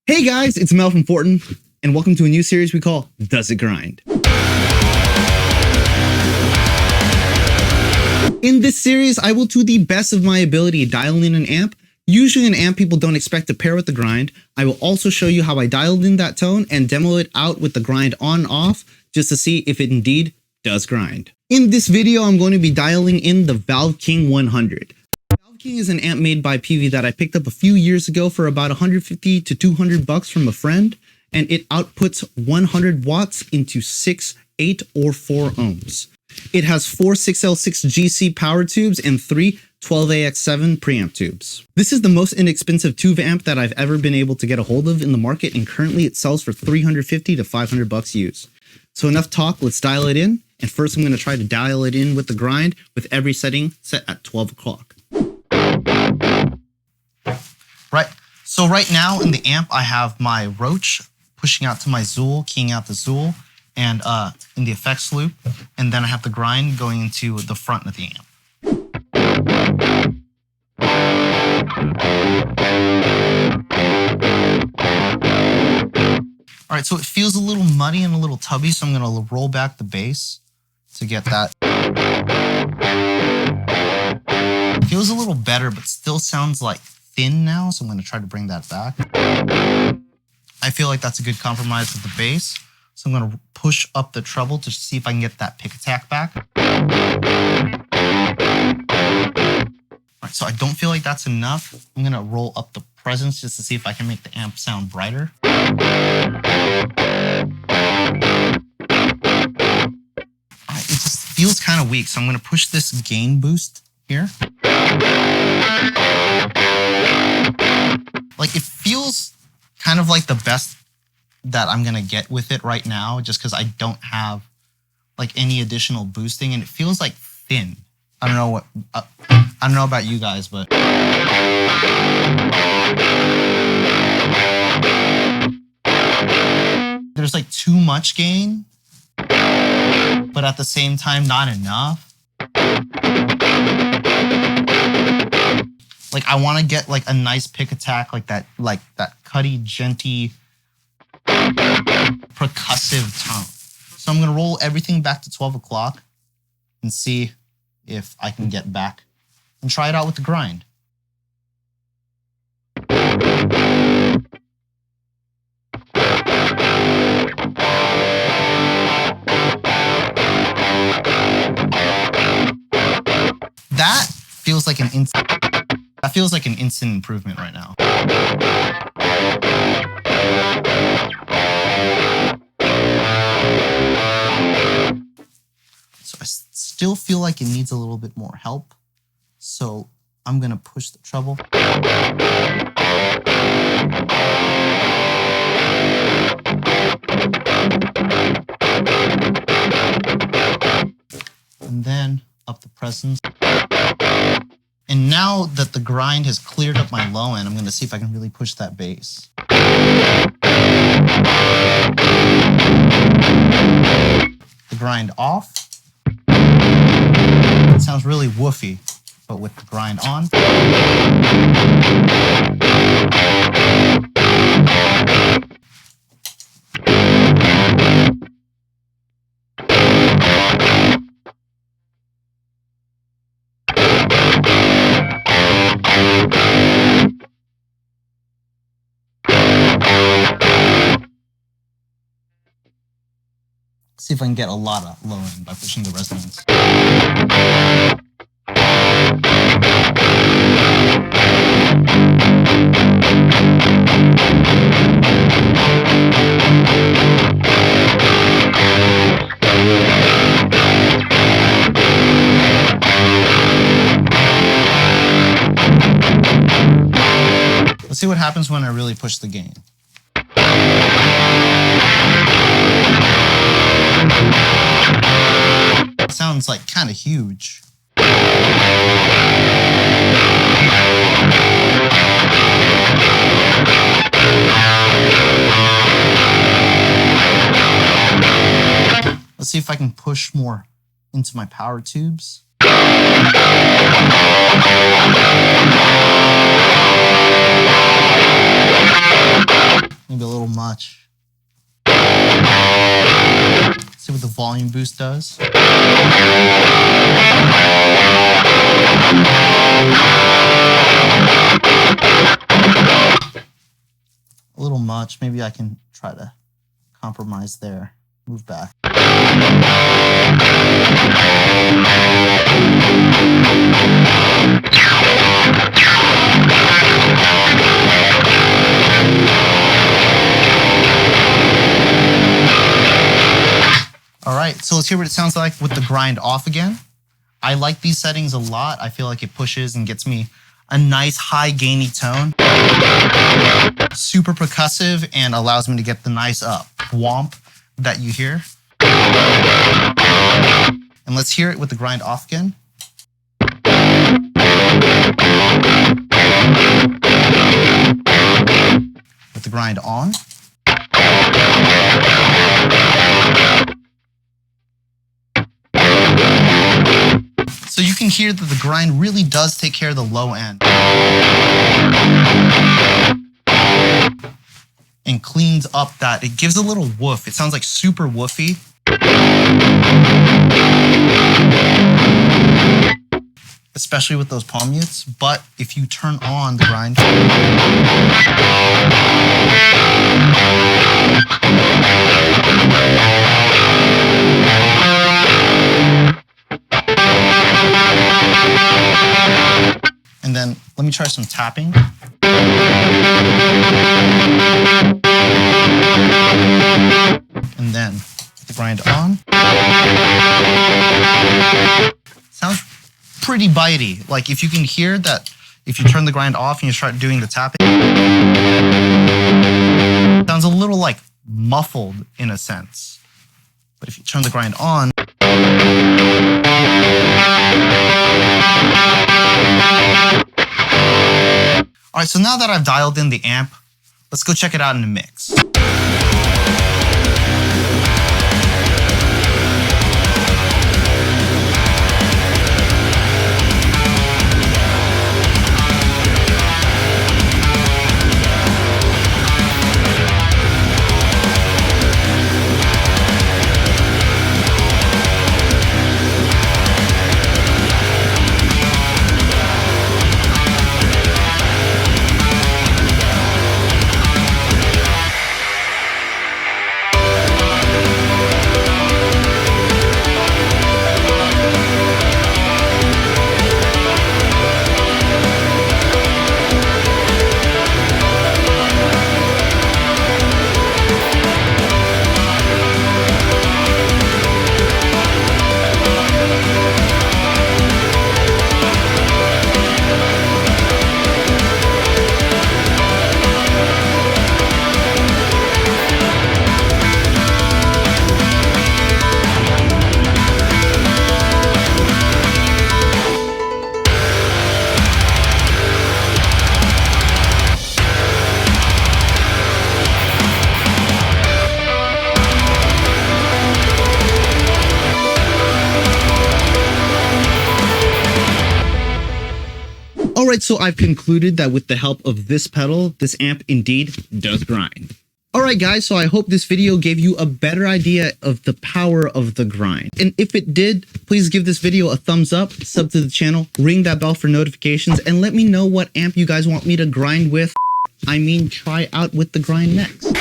Hey guys, it's Mel from Fortin, and welcome to a new series we call Does It Grind? In this series, I will to the best of my ability dial in an amp, usually an amp people don't expect to pair with the grind. I will also show you how I dialed in that tone and demo it out with the grind on off just to see if it indeed does grind. In this video, I'm going to be dialing in the Valve King 100. Valve King is an amp made by PV that I picked up a few years ago for about 150 to 200 bucks from a friend, and it outputs 100 watts into 6, 8, or 4 ohms. It has 4 6L6 GC power tubes and 3 12AX7 preamp tubes. This is the most inexpensive tube amp that I've ever been able to get a hold of in the market, and currently it sells for 350 to 500 bucks used. So enough talk, let's dial it in. And first I'm going to try to dial it in with the grind with every setting set at 12 o'clock. So right now in the amp, I have my Roach pushing out to my Zuul, keying out the Zuul, and in the effects loop. And then I have the grind going into the front of the amp. All right, so it feels a little muddy and a little tubby, so I'm gonna roll back the bass to get that. It feels a little better, but still sounds like thin now, so I'm gonna try to bring that back. I feel like that's a good compromise with the bass, so I'm gonna push up the treble to see if I can get that pick attack back. All right, so I don't feel like that's enough. I'm gonna roll up the presence just to see if I can make the amp sound brighter. It just feels kind of weak, so I'm going to push this gain boost here. Like, it feels kind of like the best that I'm going to get with it right now, just because I don't have like any additional boosting, and it feels like thin. I don't know what I don't know about you guys, but there's like too much gain, but at the same time, not enough. Like, I want to get like a nice pick attack, like that cutty, genty, percussive tone. So I'm going to roll everything back to 12 o'clock and see if I can get back and try it out with the grind. That feels like an instant improvement right now. So I still feel like it needs a little bit more help. So I'm gonna push the treble. And then up the presence. And now that the grind has cleared up my low end, I'm going to see if I can really push that bass. The grind off. It sounds really woofy, but with the grind on. See if I can get a lot of low end by pushing the resonance. Let's see what happens when I really push the gain. It sounds like kind of huge. Let's see if I can push more into my power tubes. Maybe a little much. Let's see what the volume boost does. A little much. Maybe I can try to compromise there. Move back. All right, so let's hear what it sounds like with the grind off again. I like these settings a lot. I feel like it pushes and gets me a nice high gainy tone. Super percussive and allows me to get the nice whomp that you hear. And let's hear it with the grind off again. With the grind on. So you can hear that the grind really does take care of the low end. And cleans up that. It gives a little woof. It sounds like super woofy. Especially with those palm mutes. But if you turn on the grind, and then let me try some tapping. And then the grind on. Sounds pretty bitey. Like if you can hear that, if you turn the grind off and you start doing the tapping, it sounds a little like muffled in a sense. But if you turn the grind on, all right, so now that I've dialed in the amp, let's go check it out in the mix. Alright, so I've concluded that with the help of this pedal, this amp indeed does grind. Alright guys, so I hope this video gave you a better idea of the power of the grind. And if it did, please give this video a thumbs up, sub to the channel, ring that bell for notifications, and let me know what amp you guys want me to grind with. I mean, try out with the grind next.